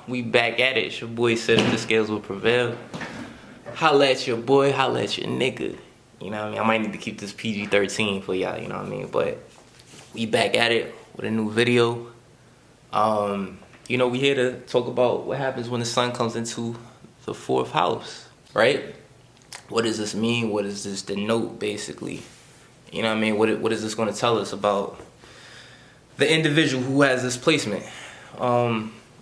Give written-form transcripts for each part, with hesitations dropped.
We back at it. It's your boy said if the scales will prevail. Holla at your boy, holla at your nigga. You know what I mean? I might need to keep this PG-13 for y'all, you know what I mean? But we back at it with a new video. You know, we here to talk about what happens when the sun comes into the fourth house, right? What does this mean? What does this denote, basically? You know what I mean? What is this going to tell us about the individual who has this placement?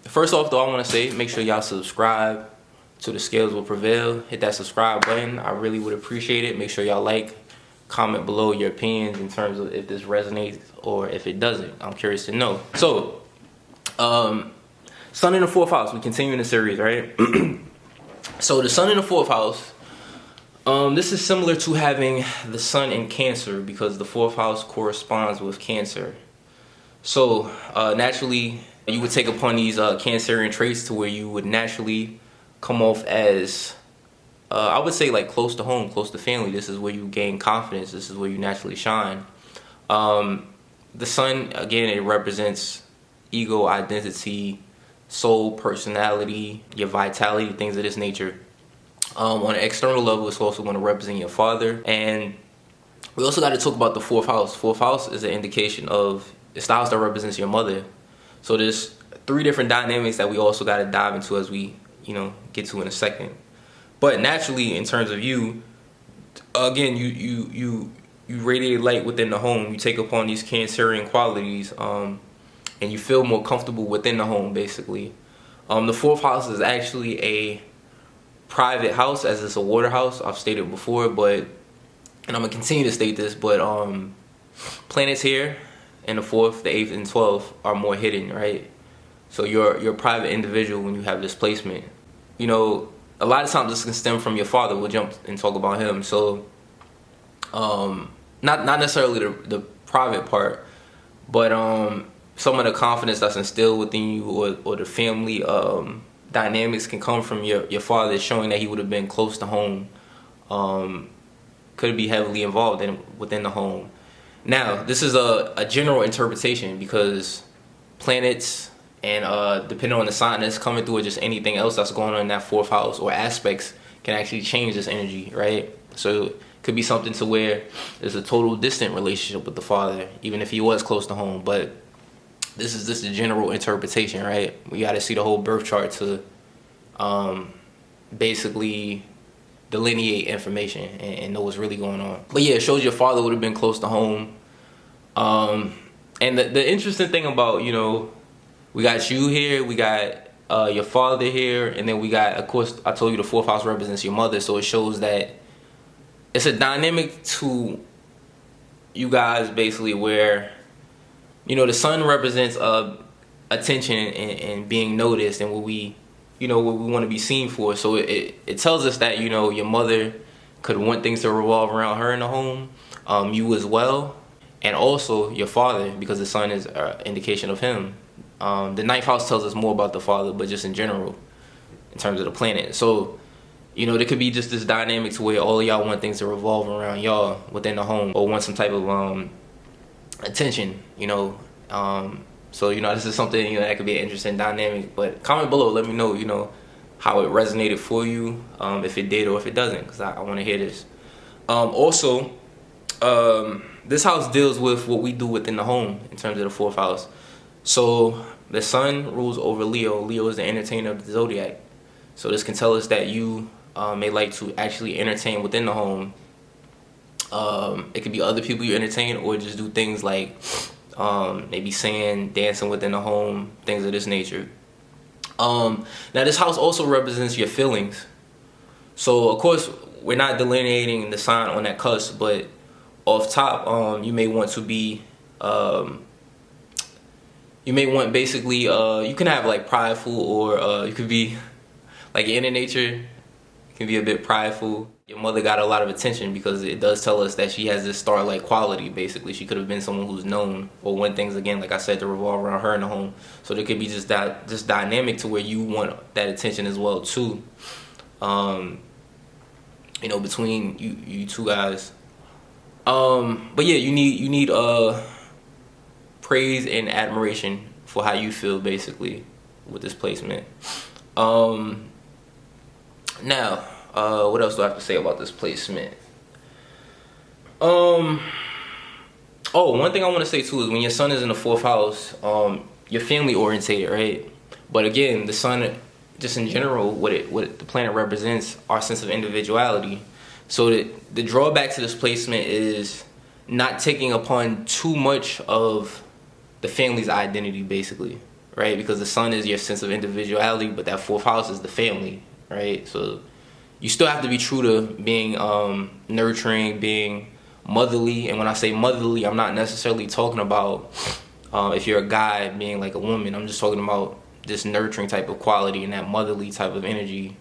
First off, though, I want to say, make sure y'all subscribe to The Scales Will Prevail. Hit that subscribe button. I really would appreciate it. Make sure y'all like, comment below your opinions in terms of if this resonates or if it doesn't. I'm curious to know. So, sun in the fourth house. We continue in the series, right? So the sun in the fourth house, this is similar to having the sun in Cancer because the fourth house corresponds with Cancer. So naturally, you would take upon these Cancerian traits to where you would naturally come off as, I would say, like close to home, close to family. This is where you gain confidence. This is where you naturally shine. The sun, again, it represents ego, identity, soul, personality, your vitality, things of this nature. On an external level, it's also going to represent your father. And we also got to talk about the fourth house. Fourth house is an indication of, it's the house that represents your mother. So there's three different dynamics that we also got to dive into as we, you know, get to in a second. But naturally, in terms of you, again, you radiate light within the home. You take upon these Cancerian qualities, and you feel more comfortable within the home, basically. The fourth house is actually a private house, as it's a water house. I've stated before, but, and I'm gonna continue to state this, but planets here in the 4th, the 8th, and 12th are more hidden, right? So you're a private individual when you have this placement. You know, a lot of times this can stem from your father. We'll jump and talk about him. So not necessarily the private part, but some of the confidence that's instilled within you or the family dynamics can come from your father, showing that he would have been close to home, could be heavily involved within the home. Now, this is a general interpretation because planets and depending on the sign that's coming through or just anything else that's going on in that fourth house or aspects can actually change this energy, right? So it could be something to where there's a total distant relationship with the father, even if he was close to home. But this is just a general interpretation, right? We got to see the whole birth chart to basically delineate information and know what's really going on. But yeah, it shows your father would have been close to home. And the interesting thing about, you know, we got you here, we got your father here, and then we got, of course, I told you the fourth house represents your mother, so it shows that it's a dynamic to you guys basically where, you know, the sun represents attention and being noticed and what we want to be seen for. So it tells us that, you know, your mother could want things to revolve around her in the home, you as well, and also your father, because the sun is an indication of him. The 9th house tells us more about the father, but just in general, in terms of the planet. So, you know, there could be just this dynamic to where all of y'all want things to revolve around y'all within the home, or want some type of attention, you know. So, you know, this is something, you know, that could be an interesting dynamic. But comment below, let me know, you know, how it resonated for you, if it did or if it doesn't, because I want to hear this. Also, this house deals with what we do within the home in terms of the fourth house. So the sun rules over Leo. Leo is the entertainer of the zodiac. So this can tell us that you may like to actually entertain within the home. It could be other people you entertain, or just do things like maybe singing, dancing within the home, things of this nature. Now this house also represents your feelings. So of course we're not delineating the sign on that cusp, but off top, you may want to be, you may want basically, you can have like prideful, or you could be like your inner nature can be a bit prideful. Your mother got a lot of attention because it does tell us that she has this star-like quality, basically. She could have been someone who's known or want things, again, like I said, to revolve around her in the home. So there could be just that dynamic to where you want that attention as well, too. You know, between you two guys. But yeah, you need praise and admiration for how you feel, basically. with this placement. Now, what else do I have to say about this placement? Oh, one thing I want to say too is when your sun is in the 4th house, you're family orientated, right? But again, the sun, just in general, what the planet represents, our sense of individuality. So the drawback to this placement is not taking upon too much of the family's identity, basically, right? Because the sun is your sense of individuality, but that 4th house is the family, right? So you still have to be true to being nurturing, being motherly. And when I say motherly, I'm not necessarily talking about if you're a guy being like a woman. I'm just talking about this nurturing type of quality and that motherly type of energy.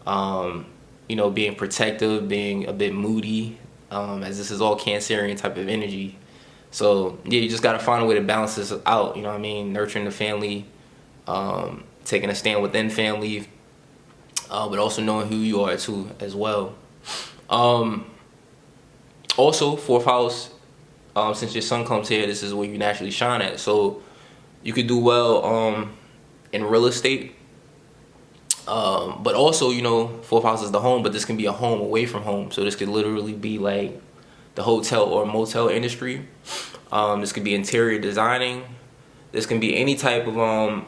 You know, being protective, being a bit moody, as this is all Cancerian type of energy. So yeah, you just gotta find a way to balance this out. You know what I mean? Nurturing the family, taking a stand within family, but also knowing who you are too as well. Also, 4th house, since your sun comes here, this is where you naturally shine at. So you could do well in real estate. But also, you know, 4th house is the home, but this can be a home away from home. So this could literally be like the hotel or motel industry. This could be interior designing. This can be any type of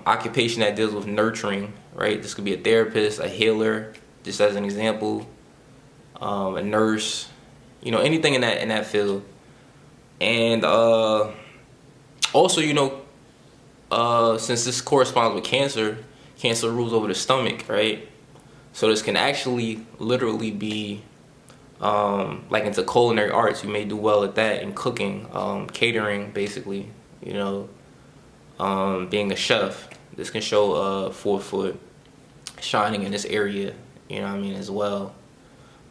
occupation that deals with nurturing, right? This could be a therapist, a healer, just as an example, a nurse, you know, anything in that field. And also, you know, since this corresponds with Cancer, Cancer rules over the stomach, right? So this can actually literally be like into culinary arts. You may do well at that, in cooking, catering, basically, you know, being a chef. This can show 4th foot shining in this area, you know what I mean, as well.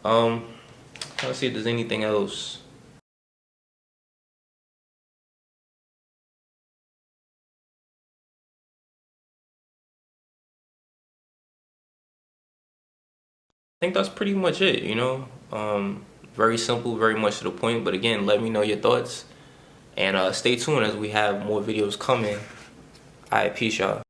Let's see if there's anything else. I think that's pretty much it, you know. Very simple, very much to the point. But again, let me know your thoughts. And stay tuned as we have more videos coming. All right, peace, y'all.